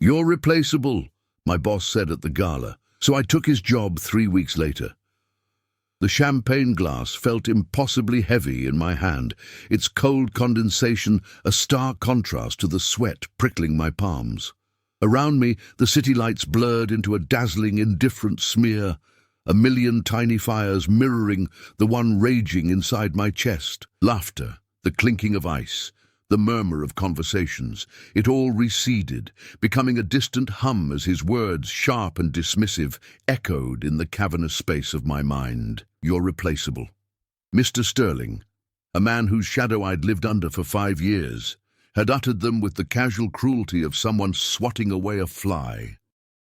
"You're replaceable," my boss said at the gala, so I took his job 3 weeks later. The champagne glass felt impossibly heavy in my hand, its cold condensation a stark contrast to the sweat prickling my palms. Around me, the city lights blurred into a dazzling, indifferent smear, a million tiny fires mirroring the one raging inside my chest. Laughter, the clinking of ice, the murmur of conversations, it all receded, becoming a distant hum as his words, sharp and dismissive, echoed in the cavernous space of my mind. "You're replaceable." Mr. Sterling, a man whose shadow I'd lived under for 5 years, had uttered them with the casual cruelty of someone swatting away a fly.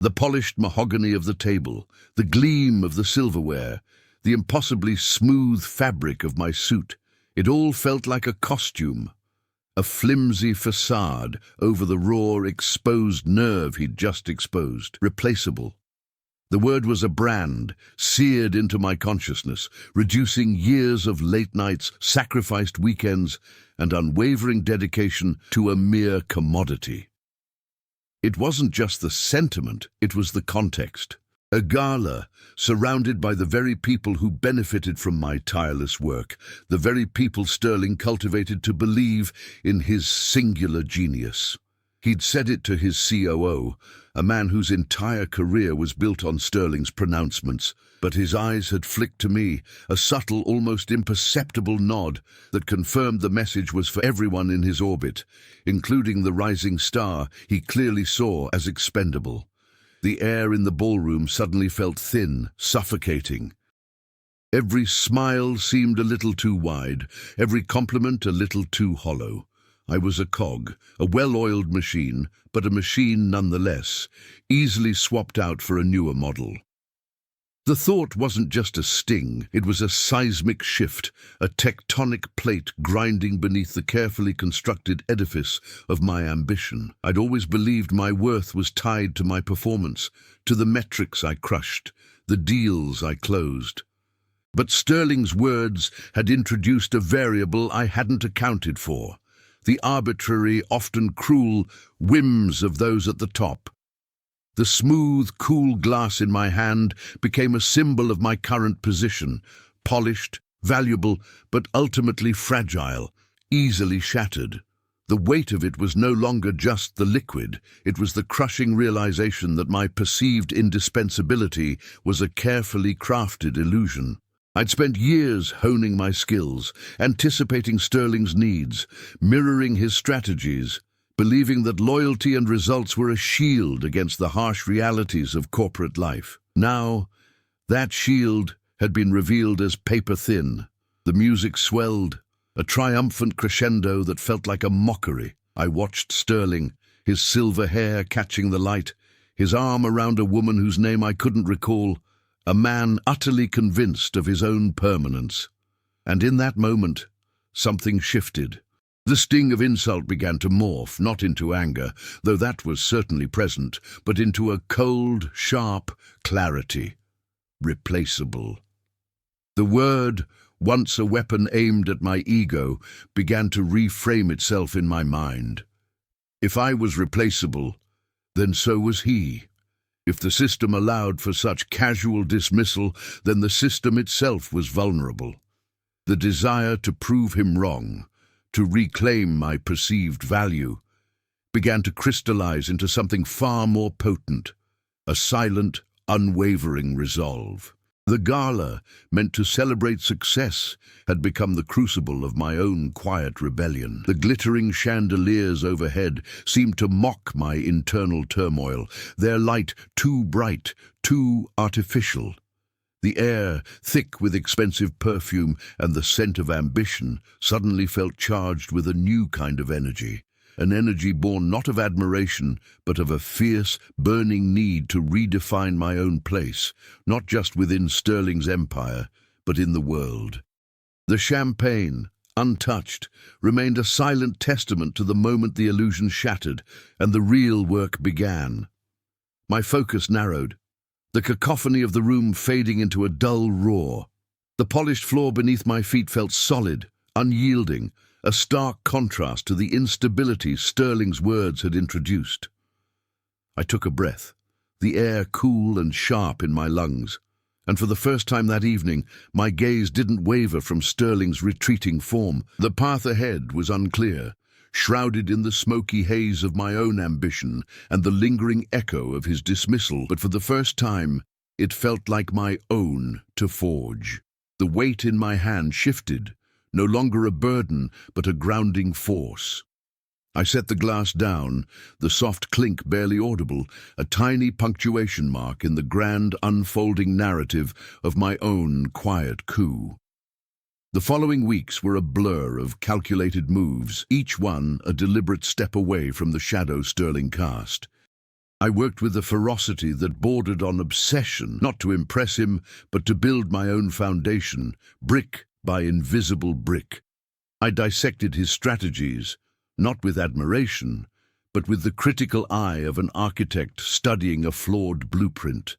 The polished mahogany of the table, the gleam of the silverware, the impossibly smooth fabric of my suit, it all felt like a costume, a flimsy facade over the raw, exposed nerve he'd just exposed. Replaceable. The word was a brand, seared into my consciousness, reducing years of late nights, sacrificed weekends, and unwavering dedication to a mere commodity. It wasn't just the sentiment, it was the context. A gala, surrounded by the very people who benefited from my tireless work, the very people Sterling cultivated to believe in his singular genius. He'd said it to his COO, a man whose entire career was built on Sterling's pronouncements, but his eyes had flicked to me, a subtle, almost imperceptible nod that confirmed the message was for everyone in his orbit, including the rising star he clearly saw as expendable. The air in the ballroom suddenly felt thin, suffocating. Every smile seemed a little too wide, every compliment a little too hollow. I was a cog, a well-oiled machine, but a machine nonetheless, easily swapped out for a newer model. The thought wasn't just a sting, it was a seismic shift, a tectonic plate grinding beneath the carefully constructed edifice of my ambition. I'd always believed my worth was tied to my performance, to the metrics I crushed, the deals I closed. But Sterling's words had introduced a variable I hadn't accounted for. The arbitrary, often cruel, whims of those at the top. The smooth, cool glass in my hand became a symbol of my current position, polished, valuable, but ultimately fragile, easily shattered. The weight of it was no longer just the liquid, it was the crushing realization that my perceived indispensability was a carefully crafted illusion. I'd spent years honing my skills, anticipating Sterling's needs, mirroring his strategies, believing that loyalty and results were a shield against the harsh realities of corporate life. Now, that shield had been revealed as paper-thin. The music swelled, a triumphant crescendo that felt like a mockery. I watched Sterling, his silver hair catching the light, his arm around a woman whose name I couldn't recall, a man utterly convinced of his own permanence. And in that moment, something shifted. The sting of insult began to morph, not into anger, though that was certainly present, but into a cold, sharp clarity. Replaceable. The word, once a weapon aimed at my ego, began to reframe itself in my mind. If I was replaceable, then so was he. If the system allowed for such casual dismissal, then the system itself was vulnerable. The desire to prove him wrong, to reclaim my perceived value, began to crystallize into something far more potent, a silent, unwavering resolve. The gala, meant to celebrate success, had become the crucible of my own quiet rebellion. The glittering chandeliers overhead seemed to mock my internal turmoil, their light too bright, too artificial. The air, thick with expensive perfume and the scent of ambition, suddenly felt charged with a new kind of energy. An energy born not of admiration, but of a fierce, burning need to redefine my own place, not just within Sterling's empire, but in the world. The champagne, untouched, remained a silent testament to the moment the illusion shattered and the real work began. My focus narrowed, the cacophony of the room fading into a dull roar. The polished floor beneath my feet felt solid, unyielding, a stark contrast to the instability Sterling's words had introduced. I took a breath, the air cool and sharp in my lungs, and for the first time that evening, my gaze didn't waver from Sterling's retreating form. The path ahead was unclear, shrouded in the smoky haze of my own ambition and the lingering echo of his dismissal, but for the first time, it felt like my own to forge. The weight in my hand shifted, no longer a burden, but a grounding force. I set the glass down, the soft clink barely audible, a tiny punctuation mark in the grand unfolding narrative of my own quiet coup. The following weeks were a blur of calculated moves, each one a deliberate step away from the shadow Sterling cast. I worked with a ferocity that bordered on obsession, not to impress him, but to build my own foundation, brick by invisible brick. I dissected his strategies, not with admiration, but with the critical eye of an architect studying a flawed blueprint.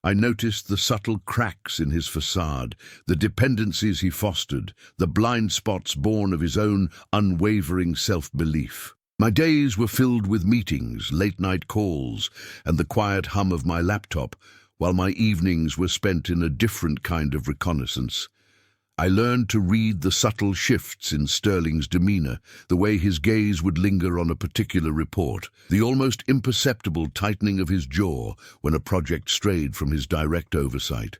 I noticed the subtle cracks in his facade, the dependencies he fostered, the blind spots born of his own unwavering self-belief. My days were filled with meetings, late-night calls, and the quiet hum of my laptop, while my evenings were spent in a different kind of reconnaissance. I learned to read the subtle shifts in Sterling's demeanor, the way his gaze would linger on a particular report, the almost imperceptible tightening of his jaw when a project strayed from his direct oversight.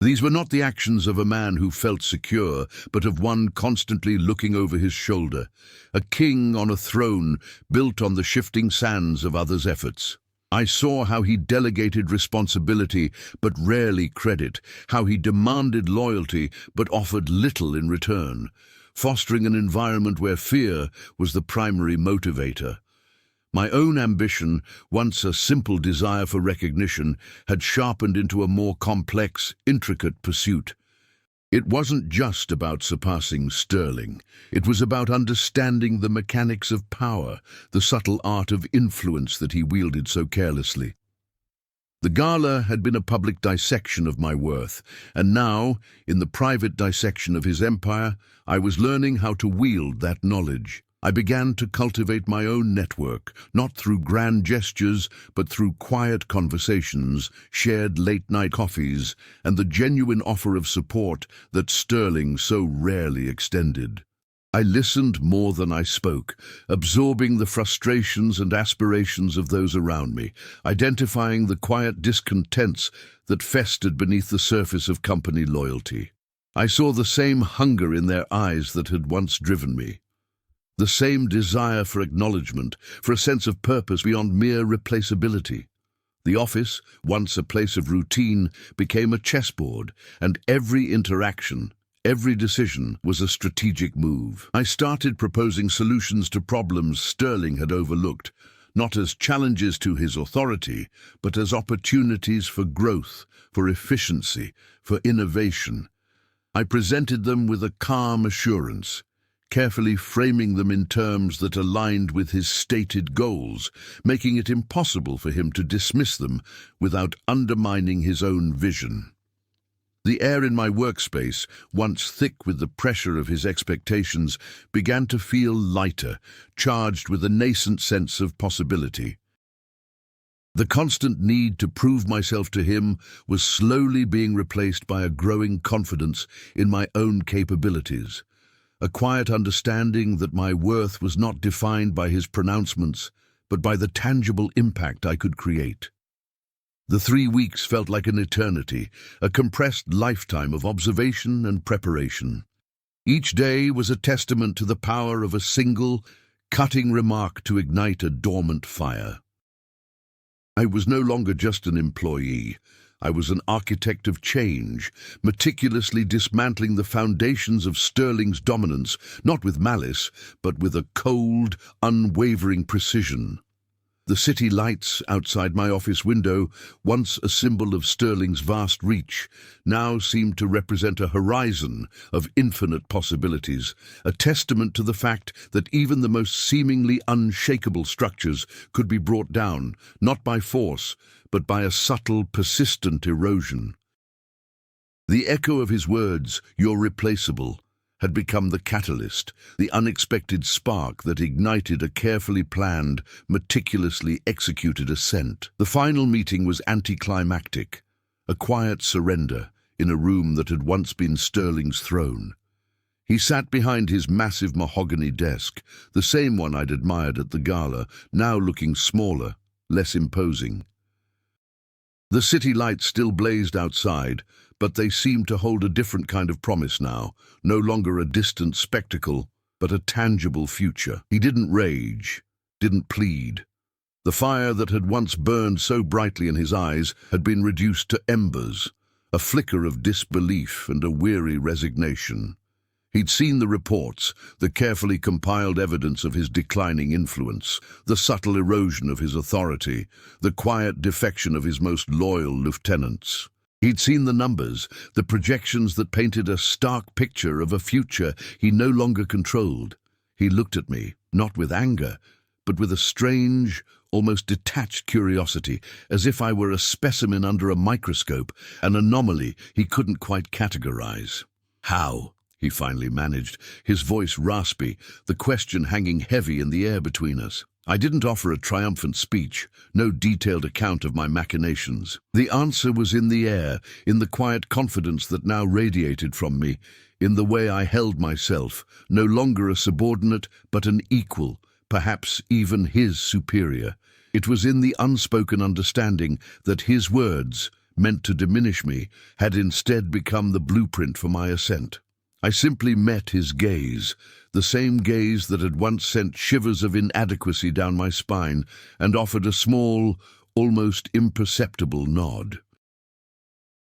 These were not the actions of a man who felt secure, but of one constantly looking over his shoulder, a king on a throne built on the shifting sands of others' efforts. I saw how he delegated responsibility but rarely credit, how he demanded loyalty but offered little in return, fostering an environment where fear was the primary motivator. My own ambition, once a simple desire for recognition, had sharpened into a more complex, intricate pursuit. It wasn't just about surpassing Sterling. It was about understanding the mechanics of power, the subtle art of influence that he wielded so carelessly. The gala had been a public dissection of my worth, and now, in the private dissection of his empire, I was learning how to wield that knowledge. I began to cultivate my own network, not through grand gestures, but through quiet conversations, shared late-night coffees, and the genuine offer of support that Sterling so rarely extended. I listened more than I spoke, absorbing the frustrations and aspirations of those around me, identifying the quiet discontents that festered beneath the surface of company loyalty. I saw the same hunger in their eyes that had once driven me. The same desire for acknowledgement, for a sense of purpose beyond mere replaceability. The office, once a place of routine, became a chessboard, and every interaction, every decision was a strategic move. I started proposing solutions to problems Sterling had overlooked, not as challenges to his authority, but as opportunities for growth, for efficiency, for innovation. I presented them with a calm assurance, carefully framing them in terms that aligned with his stated goals, making it impossible for him to dismiss them without undermining his own vision. The air in my workspace, once thick with the pressure of his expectations, began to feel lighter, charged with a nascent sense of possibility. The constant need to prove myself to him was slowly being replaced by a growing confidence in my own capabilities. A quiet understanding that my worth was not defined by his pronouncements, but by the tangible impact I could create. The 3 weeks felt like an eternity, a compressed lifetime of observation and preparation. Each day was a testament to the power of a single, cutting remark to ignite a dormant fire. I was no longer just an employee. I was an architect of change, meticulously dismantling the foundations of Sterling's dominance, not with malice, but with a cold, unwavering precision. The city lights outside my office window, once a symbol of Sterling's vast reach, now seemed to represent a horizon of infinite possibilities, a testament to the fact that even the most seemingly unshakable structures could be brought down, not by force, but by a subtle, persistent erosion. The echo of his words, "You're replaceable," had become the catalyst, the unexpected spark that ignited a carefully planned, meticulously executed ascent. The final meeting was anticlimactic, a quiet surrender in a room that had once been Sterling's throne. He sat behind his massive mahogany desk, the same one I'd admired at the gala, now looking smaller, less imposing. The city lights still blazed outside, but they seemed to hold a different kind of promise now, no longer a distant spectacle, but a tangible future. He didn't rage, didn't plead. The fire that had once burned so brightly in his eyes had been reduced to embers, a flicker of disbelief and a weary resignation. He'd seen the reports, the carefully compiled evidence of his declining influence, the subtle erosion of his authority, the quiet defection of his most loyal lieutenants. He'd seen the numbers, the projections that painted a stark picture of a future he no longer controlled. He looked at me, not with anger, but with a strange, almost detached curiosity, as if I were a specimen under a microscope, an anomaly he couldn't quite categorize. "How?" he finally managed, his voice raspy, the question hanging heavy in the air between us. I didn't offer a triumphant speech, no detailed account of my machinations. The answer was in the air, in the quiet confidence that now radiated from me, in the way I held myself, no longer a subordinate, but an equal, perhaps even his superior. It was in the unspoken understanding that his words, meant to diminish me, had instead become the blueprint for my ascent. I simply met his gaze, the same gaze that had once sent shivers of inadequacy down my spine and offered a small, almost imperceptible nod.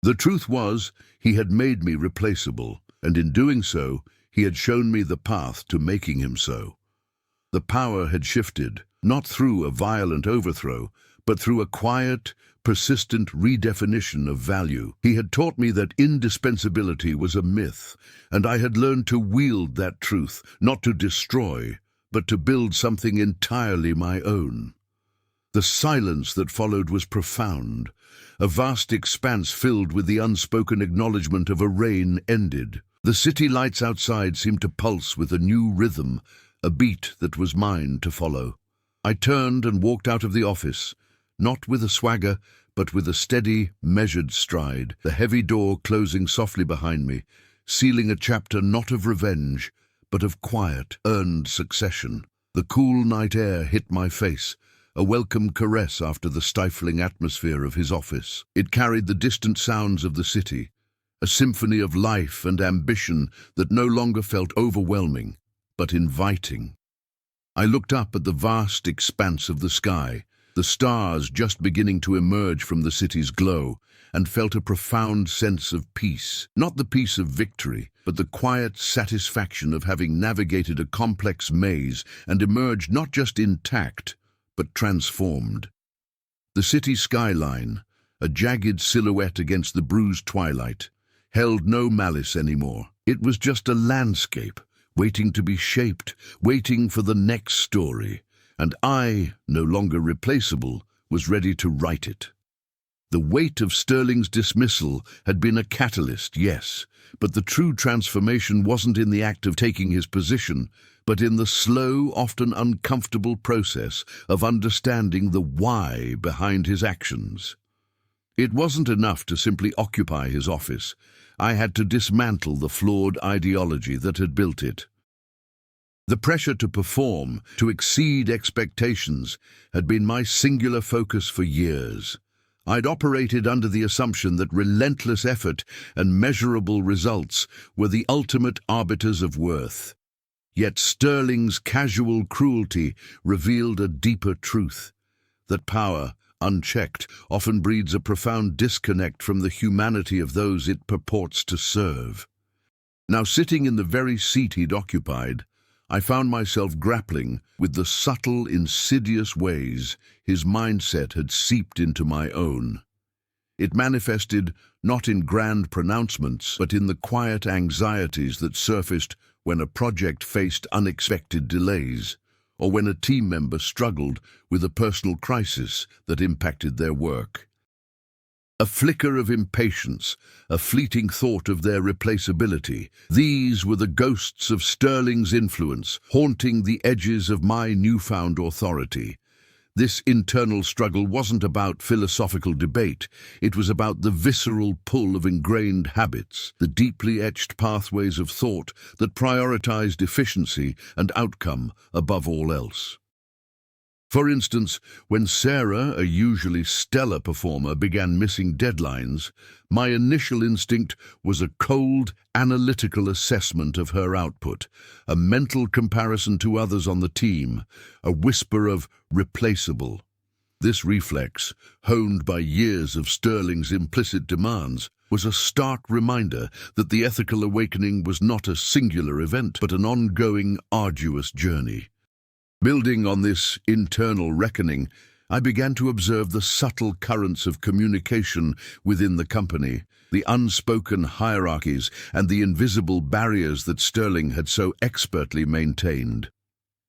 The truth was, he had made me replaceable, and in doing so, he had shown me the path to making him so. The power had shifted, not through a violent overthrow, but through a quiet, persistent redefinition of value. He had taught me that indispensability was a myth, and I had learned to wield that truth, not to destroy, but to build something entirely my own. The silence that followed was profound, a vast expanse filled with the unspoken acknowledgement of a reign ended. The city lights outside seemed to pulse with a new rhythm, a beat that was mine to follow. I turned and walked out of the office, not with a swagger, but with a steady, measured stride, the heavy door closing softly behind me, sealing a chapter not of revenge, but of quiet, earned succession. The cool night air hit my face, a welcome caress after the stifling atmosphere of his office. It carried the distant sounds of the city, a symphony of life and ambition that no longer felt overwhelming, but inviting. I looked up at the vast expanse of the sky, the stars just beginning to emerge from the city's glow, and felt a profound sense of peace. Not the peace of victory, but the quiet satisfaction of having navigated a complex maze and emerged not just intact, but transformed. The city skyline, a jagged silhouette against the bruised twilight, held no malice anymore. It was just a landscape, waiting to be shaped, waiting for the next story. And I, no longer replaceable, was ready to write it. The weight of Sterling's dismissal had been a catalyst, yes, but the true transformation wasn't in the act of taking his position, but in the slow, often uncomfortable process of understanding the why behind his actions. It wasn't enough to simply occupy his office. I had to dismantle the flawed ideology that had built it. The pressure to perform, to exceed expectations, had been my singular focus for years. I'd operated under the assumption that relentless effort and measurable results were the ultimate arbiters of worth. Yet Sterling's casual cruelty revealed a deeper truth, that power, unchecked, often breeds a profound disconnect from the humanity of those it purports to serve. Now, sitting in the very seat he'd occupied, I found myself grappling with the subtle, insidious ways his mindset had seeped into my own. It manifested not in grand pronouncements, but in the quiet anxieties that surfaced when a project faced unexpected delays, or when a team member struggled with a personal crisis that impacted their work. A flicker of impatience, a fleeting thought of their replaceability. These were the ghosts of Sterling's influence, haunting the edges of my newfound authority. This internal struggle wasn't about philosophical debate. It was about the visceral pull of ingrained habits, the deeply etched pathways of thought that prioritized efficiency and outcome above all else. For instance, when Sarah, a usually stellar performer, began missing deadlines, my initial instinct was a cold, analytical assessment of her output, a mental comparison to others on the team, a whisper of replaceable. This reflex, honed by years of Sterling's implicit demands, was a stark reminder that the ethical awakening was not a singular event, but an ongoing, arduous journey. Building on this internal reckoning, I began to observe the subtle currents of communication within the company, the unspoken hierarchies and the invisible barriers that Sterling had so expertly maintained.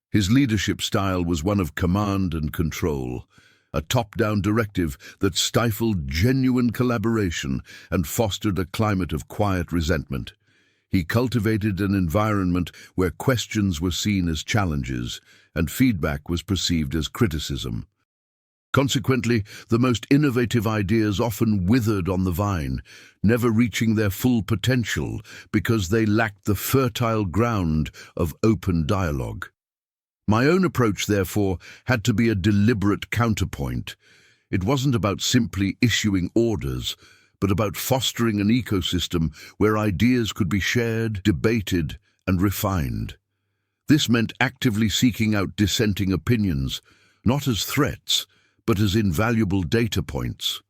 His leadership style was one of command and control, a top-down directive that stifled genuine collaboration and fostered a climate of quiet resentment. He cultivated an environment where questions were seen as challenges and feedback was perceived as criticism. Consequently, the most innovative ideas often withered on the vine, never reaching their full potential because they lacked the fertile ground of open dialogue. My own approach, therefore, had to be a deliberate counterpoint. It wasn't about simply issuing orders, but about fostering an ecosystem where ideas could be shared, debated, and refined. This meant actively seeking out dissenting opinions, not as threats, but as invaluable data points.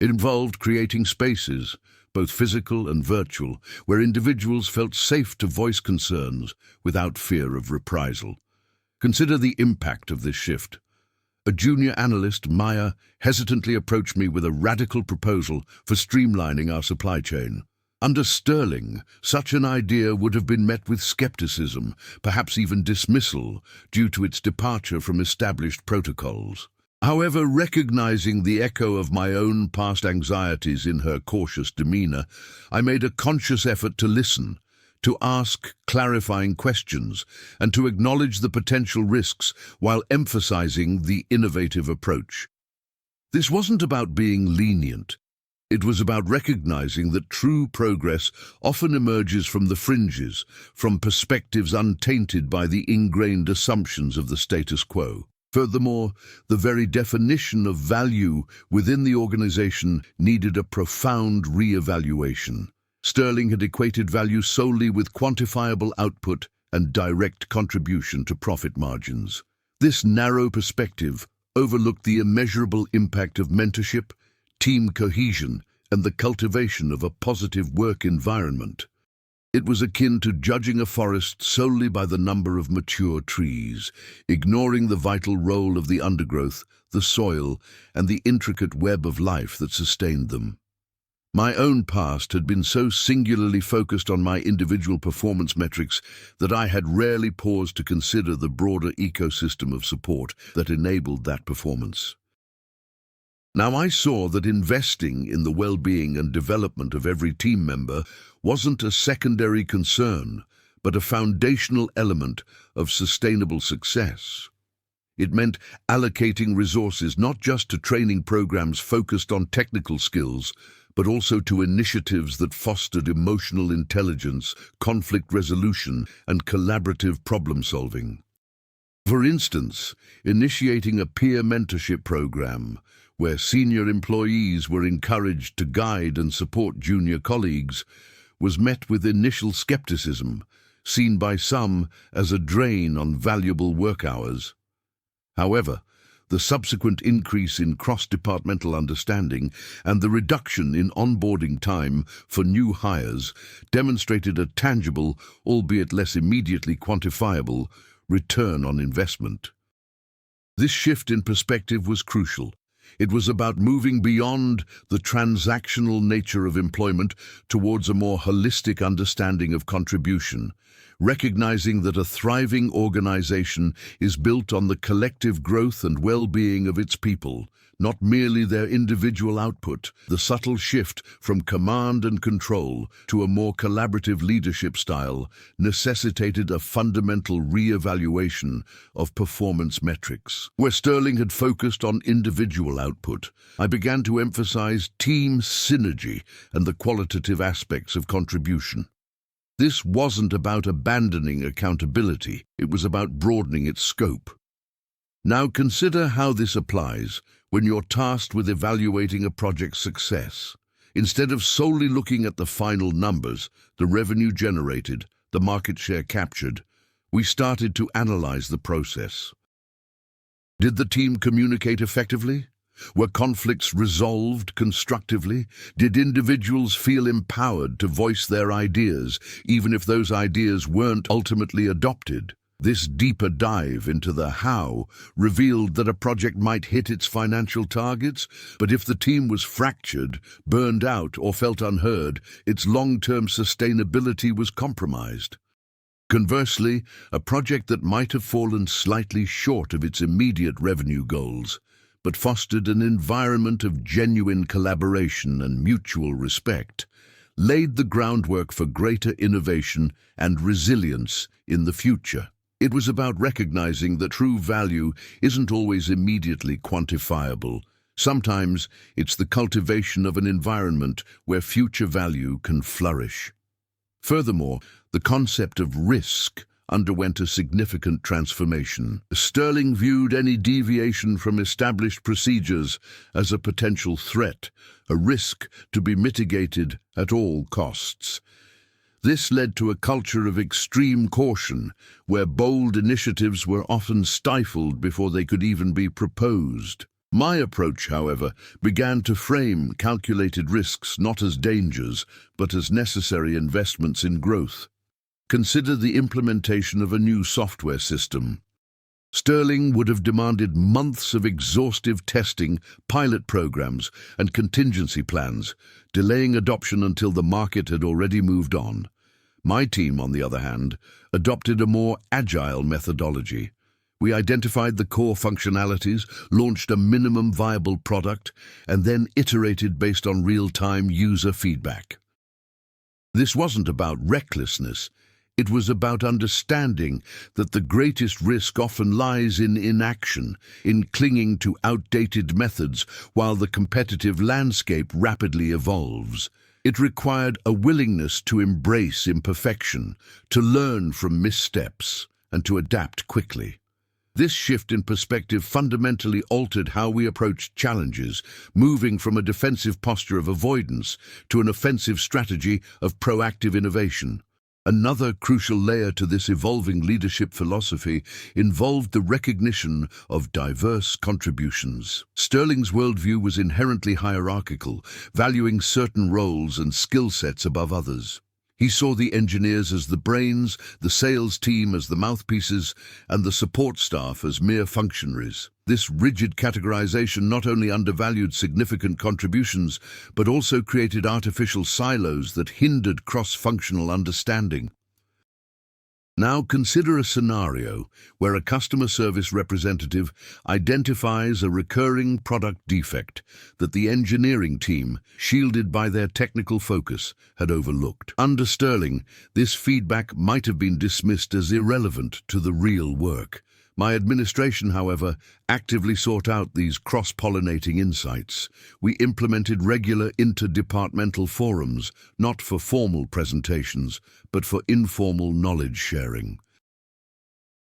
It involved creating spaces, both physical and virtual, where individuals felt safe to voice concerns without fear of reprisal. Consider the impact of this shift. A junior analyst, Maya, hesitantly approached me with a radical proposal for streamlining our supply chain. Under Sterling, such an idea would have been met with skepticism, perhaps even dismissal, due to its departure from established protocols. However, recognizing the echo of my own past anxieties in her cautious demeanor, I made a conscious effort to listen, to ask clarifying questions, and to acknowledge the potential risks while emphasizing the innovative approach. This wasn't about being lenient. It was about recognizing that true progress often emerges from the fringes, from perspectives untainted by the ingrained assumptions of the status quo. Furthermore, the very definition of value within the organization needed a profound re-evaluation. Sterling had equated value solely with quantifiable output and direct contribution to profit margins. This narrow perspective overlooked the immeasurable impact of mentorship, team cohesion, and the cultivation of a positive work environment. It was akin to judging a forest solely by the number of mature trees, ignoring the vital role of the undergrowth, the soil, and the intricate web of life that sustained them. My own past had been so singularly focused on my individual performance metrics that I had rarely paused to consider the broader ecosystem of support that enabled that performance. Now I saw that investing in the well-being and development of every team member wasn't a secondary concern, but a foundational element of sustainable success. It meant allocating resources not just to training programs focused on technical skills, but also to initiatives that fostered emotional intelligence, conflict resolution, and collaborative problem-solving. For instance, initiating a peer mentorship program, where senior employees were encouraged to guide and support junior colleagues, was met with initial skepticism, seen by some as a drain on valuable work hours. However, the subsequent increase in cross-departmental understanding and the reduction in onboarding time for new hires demonstrated a tangible, albeit less immediately quantifiable, return on investment. This shift in perspective was crucial. It was about moving beyond the transactional nature of employment towards a more holistic understanding of contribution, recognizing that a thriving organization is built on the collective growth and well-being of its people, not merely their individual output. The subtle shift from command and control to a more collaborative leadership style necessitated a fundamental re-evaluation of performance metrics. Where Sterling had focused on individual output, I began to emphasize team synergy and the qualitative aspects of contribution. This wasn't about abandoning accountability, it was about broadening its scope. Now consider how this applies when you're tasked with evaluating a project's success. Instead of solely looking at the final numbers, the revenue generated, the market share captured, we started to analyze the process. Did the team communicate effectively? Were conflicts resolved constructively? Did individuals feel empowered to voice their ideas, even if those ideas weren't ultimately adopted? This deeper dive into the how revealed that a project might hit its financial targets, but if the team was fractured, burned out, or felt unheard, its long-term sustainability was compromised. Conversely, a project that might have fallen slightly short of its immediate revenue goals, but fostered an environment of genuine collaboration and mutual respect, laid the groundwork for greater innovation and resilience in the future. It was about recognizing that true value isn't always immediately quantifiable. Sometimes it's the cultivation of an environment where future value can flourish. Furthermore, the concept of risk underwent a significant transformation. Sterling viewed any deviation from established procedures as a potential threat, a risk to be mitigated at all costs. This led to a culture of extreme caution, where bold initiatives were often stifled before they could even be proposed. My approach, however, began to frame calculated risks not as dangers, but as necessary investments in growth. Consider the implementation of a new software system. Sterling would have demanded months of exhaustive testing, pilot programs, and contingency plans, delaying adoption until the market had already moved on. My team, on the other hand, adopted a more agile methodology. We identified the core functionalities, launched a minimum viable product, and then iterated based on real-time user feedback. This wasn't about recklessness. It was about understanding that the greatest risk often lies in inaction, in clinging to outdated methods while the competitive landscape rapidly evolves. It required a willingness to embrace imperfection, to learn from missteps, and to adapt quickly. This shift in perspective fundamentally altered how we approached challenges, moving from a defensive posture of avoidance to an offensive strategy of proactive innovation. Another crucial layer to this evolving leadership philosophy involved the recognition of diverse contributions. Sterling's worldview was inherently hierarchical, valuing certain roles and skill sets above others. He saw the engineers as the brains, the sales team as the mouthpieces, and the support staff as mere functionaries. This rigid categorization not only undervalued significant contributions, but also created artificial silos that hindered cross-functional understanding. Now consider a scenario where a customer service representative identifies a recurring product defect that the engineering team, shielded by their technical focus, had overlooked. Under Sterling, this feedback might have been dismissed as irrelevant to the real work. My administration, however, actively sought out these cross-pollinating insights. We implemented regular interdepartmental forums, not for formal presentations, but for informal knowledge sharing.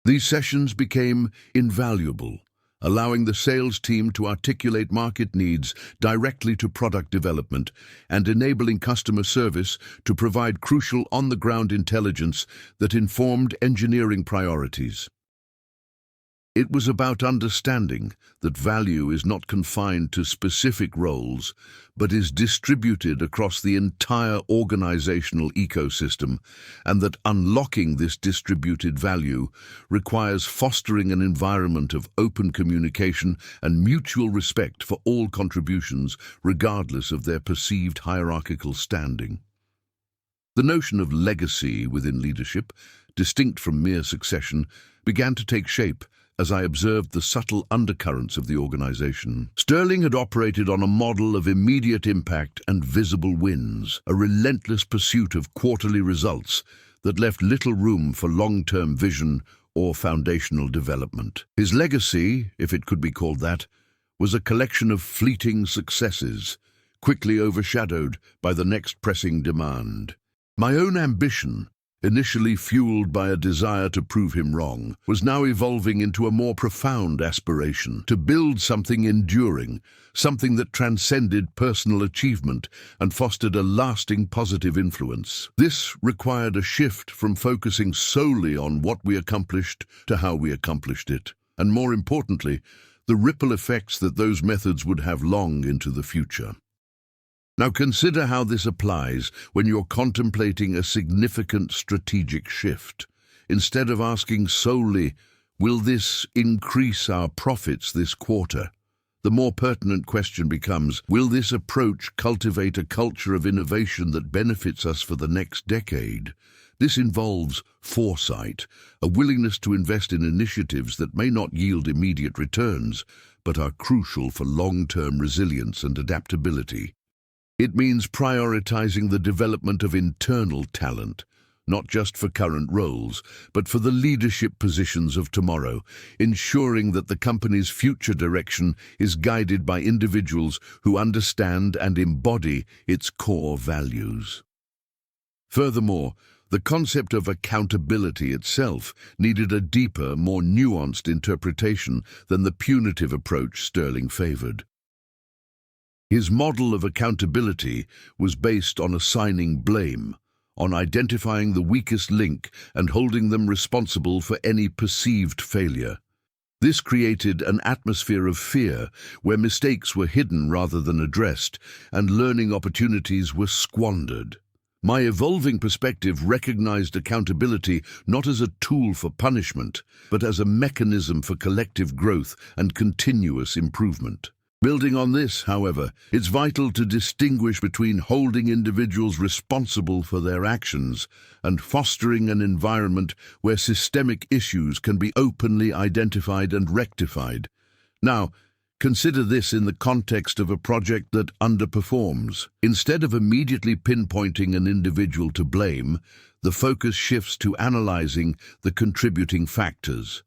These sessions became invaluable, allowing the sales team to articulate market needs directly to product development and enabling customer service to provide crucial on-the-ground intelligence that informed engineering priorities. It was about understanding that value is not confined to specific roles, but is distributed across the entire organizational ecosystem, and that unlocking this distributed value requires fostering an environment of open communication and mutual respect for all contributions, regardless of their perceived hierarchical standing. The notion of legacy within leadership distinct from mere succession, began to take shape as I observed the subtle undercurrents of the organization. Sterling had operated on a model of immediate impact and visible wins, a relentless pursuit of quarterly results that left little room for long-term vision or foundational development. His legacy, if it could be called that, was a collection of fleeting successes, quickly overshadowed by the next pressing demand. My own ambition, initially fueled by a desire to prove him wrong, was now evolving into a more profound aspiration to build something enduring, something that transcended personal achievement and fostered a lasting positive influence. This required a shift from focusing solely on what we accomplished to how we accomplished it, and more importantly, the ripple effects that those methods would have long into the future. Now consider how this applies when you're contemplating a significant strategic shift. Instead of asking solely, will this increase our profits this quarter? The more pertinent question becomes, will this approach cultivate a culture of innovation that benefits us for the next decade? This involves foresight, a willingness to invest in initiatives that may not yield immediate returns, but are crucial for long-term resilience and adaptability. It means prioritizing the development of internal talent, not just for current roles, but for the leadership positions of tomorrow, ensuring that the company's future direction is guided by individuals who understand and embody its core values. Furthermore, the concept of accountability itself needed a deeper, more nuanced interpretation than the punitive approach Sterling favored. His model of accountability was based on assigning blame, on identifying the weakest link and holding them responsible for any perceived failure. This created an atmosphere of fear where mistakes were hidden rather than addressed and learning opportunities were squandered. My evolving perspective recognized accountability not as a tool for punishment, but as a mechanism for collective growth and continuous improvement. Building on this, however, it's vital to distinguish between holding individuals responsible for their actions and fostering an environment where systemic issues can be openly identified and rectified. Now, consider this in the context of a project that underperforms. Instead of immediately pinpointing an individual to blame, the focus shifts to analyzing the contributing factors.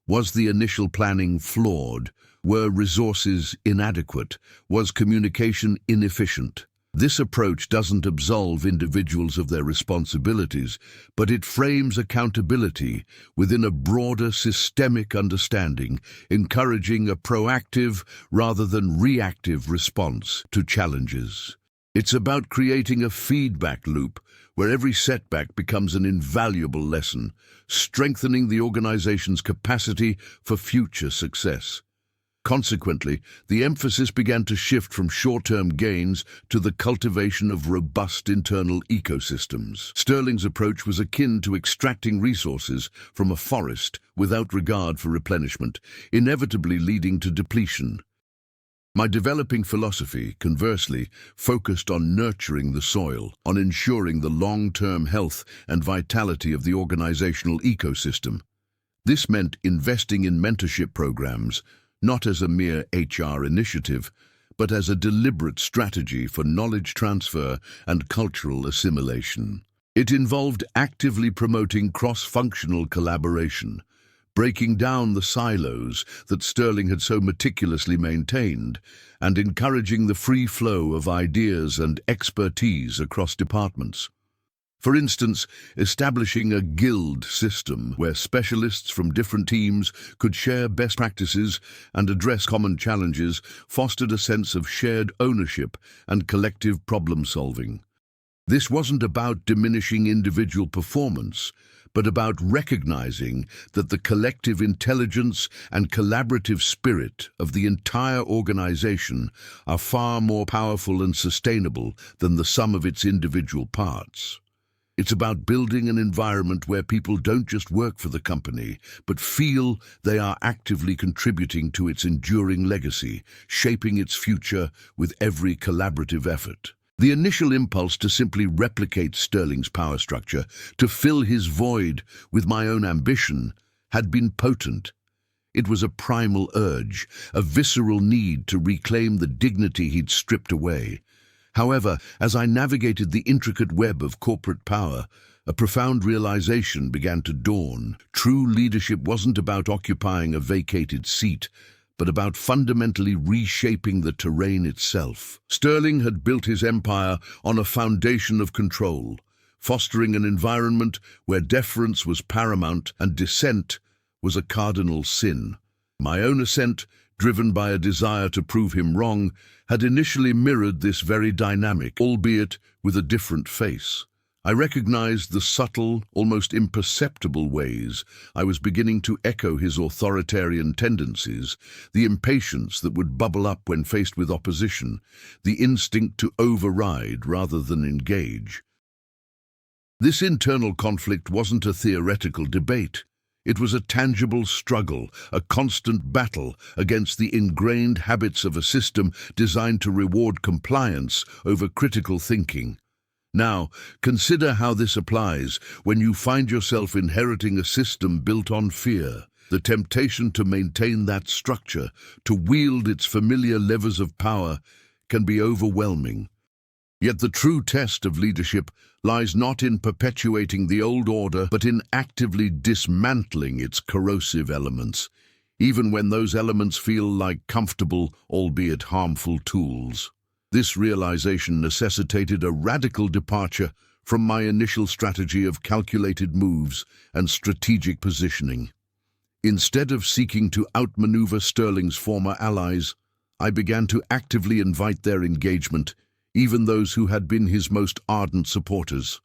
Was the initial planning flawed? Were resources inadequate? Was communication inefficient? This approach doesn't absolve individuals of their responsibilities, but it frames accountability within a broader systemic understanding, encouraging a proactive rather than reactive response to challenges. It's about creating a feedback loop where every setback becomes an invaluable lesson, strengthening the organization's capacity for future success. Consequently, the emphasis began to shift from short-term gains to the cultivation of robust internal ecosystems. Sterling's approach was akin to extracting resources from a forest without regard for replenishment, inevitably leading to depletion. My developing philosophy, conversely, focused on nurturing the soil, on ensuring the long-term health and vitality of the organizational ecosystem. This meant investing in mentorship programs, not as a mere HR initiative, but as a deliberate strategy for knowledge transfer and cultural assimilation. It involved actively promoting cross-functional collaboration, breaking down the silos that Sterling had so meticulously maintained, and encouraging the free flow of ideas and expertise across departments. For instance, establishing a guild system where specialists from different teams could share best practices and address common challenges fostered a sense of shared ownership and collective problem-solving. This wasn't about diminishing individual performance, but about recognizing that the collective intelligence and collaborative spirit of the entire organization are far more powerful and sustainable than the sum of its individual parts. It's about building an environment where people don't just work for the company, but feel they are actively contributing to its enduring legacy, shaping its future with every collaborative effort. The initial impulse to simply replicate Sterling's power structure, to fill his void with my own ambition, had been potent. It was a primal urge, a visceral need to reclaim the dignity he'd stripped away. However, as I navigated the intricate web of corporate power, a profound realization began to dawn. True leadership wasn't about occupying a vacated seat, but about fundamentally reshaping the terrain itself. Sterling had built his empire on a foundation of control, fostering an environment where deference was paramount and dissent was a cardinal sin. My own ascent, driven by a desire to prove him wrong, had initially mirrored this very dynamic, albeit with a different face. I recognized the subtle, almost imperceptible ways I was beginning to echo his authoritarian tendencies, the impatience that would bubble up when faced with opposition, the instinct to override rather than engage. This internal conflict wasn't a theoretical debate. It was a tangible struggle, a constant battle against the ingrained habits of a system designed to reward compliance over critical thinking. Now, consider how this applies when you find yourself inheriting a system built on fear. The temptation to maintain that structure, to wield its familiar levers of power, can be overwhelming. Yet the true test of leadership lies not in perpetuating the old order, but in actively dismantling its corrosive elements, even when those elements feel like comfortable, albeit harmful tools. This realization necessitated a radical departure from my initial strategy of calculated moves and strategic positioning. Instead of seeking to outmaneuver Sterling's former allies, I began to actively invite their engagement, even those who had been his most ardent supporters.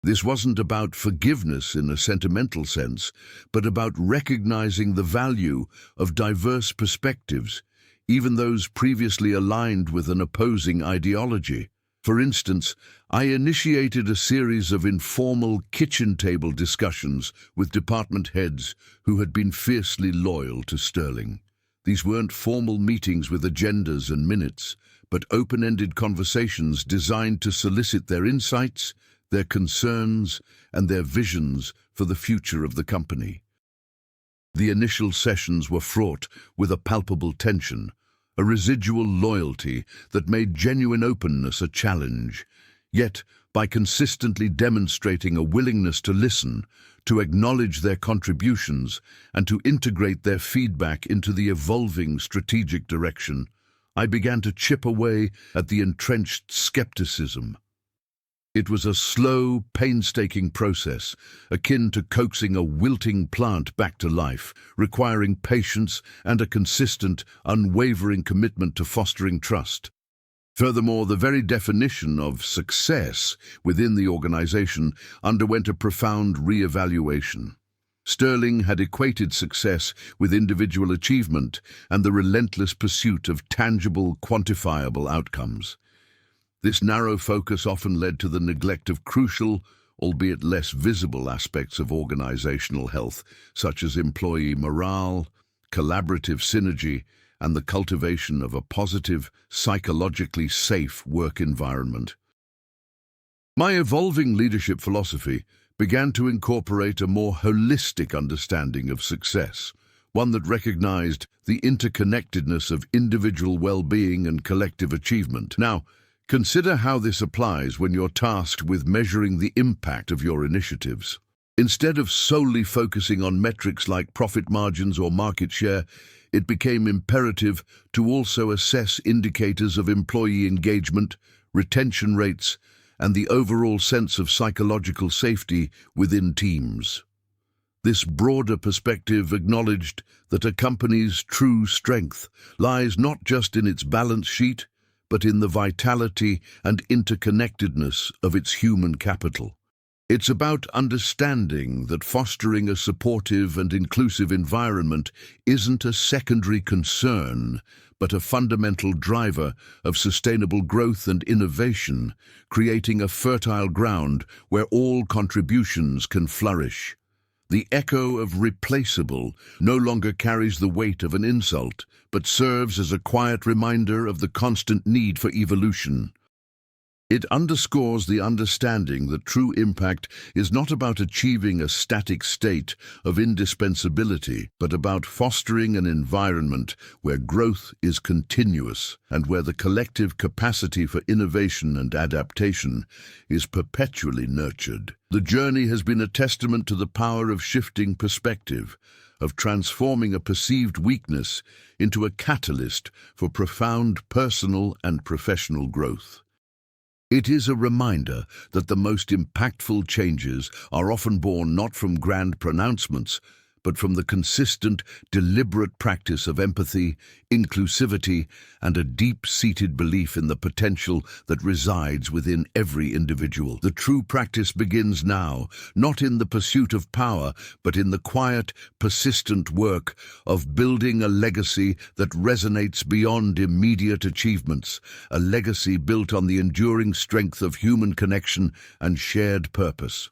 This wasn't about forgiveness in a sentimental sense, but about recognizing the value of diverse perspectives, even those previously aligned with an opposing ideology. For instance, I initiated a series of informal kitchen table discussions with department heads who had been fiercely loyal to Sterling. These weren't formal meetings with agendas and minutes, but open-ended conversations designed to solicit their insights, their concerns, and their visions for the future of the company. The initial sessions were fraught with a palpable tension, a residual loyalty that made genuine openness a challenge. Yet, by consistently demonstrating a willingness to listen, to acknowledge their contributions, and to integrate their feedback into the evolving strategic direction, I began to chip away at the entrenched skepticism. It was a slow, painstaking process, akin to coaxing a wilting plant back to life, requiring patience and a consistent, unwavering commitment to fostering trust. Furthermore, the very definition of success within the organization underwent a profound re-evaluation. Sterling had equated success with individual achievement and the relentless pursuit of tangible, quantifiable outcomes. This narrow focus often led to the neglect of crucial, albeit less visible aspects of organizational health, such as employee morale, collaborative synergy, and the cultivation of a positive, psychologically safe work environment. My evolving leadership philosophy began to incorporate a more holistic understanding of success, one that recognized the interconnectedness of individual well-being and collective achievement. Now, consider how this applies when you're tasked with measuring the impact of your initiatives. Instead of solely focusing on metrics like profit margins or market share, it became imperative to also assess indicators of employee engagement, retention rates, and the overall sense of psychological safety within teams. This broader perspective acknowledged that a company's true strength lies not just in its balance sheet, but in the vitality and interconnectedness of its human capital. It's about understanding that fostering a supportive and inclusive environment isn't a secondary concern, but a fundamental driver of sustainable growth and innovation, creating a fertile ground where all contributions can flourish. The echo of Replaceable no longer carries the weight of an insult, but serves as a quiet reminder of the constant need for evolution. It underscores the understanding that true impact is not about achieving a static state of indispensability, but about fostering an environment where growth is continuous and where the collective capacity for innovation and adaptation is perpetually nurtured. The journey has been a testament to the power of shifting perspective, of transforming a perceived weakness into a catalyst for profound personal and professional growth. It is a reminder that the most impactful changes are often born not from grand pronouncements, but from the consistent, deliberate practice of empathy, inclusivity, and a deep-seated belief in the potential that resides within every individual. The true practice begins now, not in the pursuit of power, but in the quiet, persistent work of building a legacy that resonates beyond immediate achievements, a legacy built on the enduring strength of human connection and shared purpose.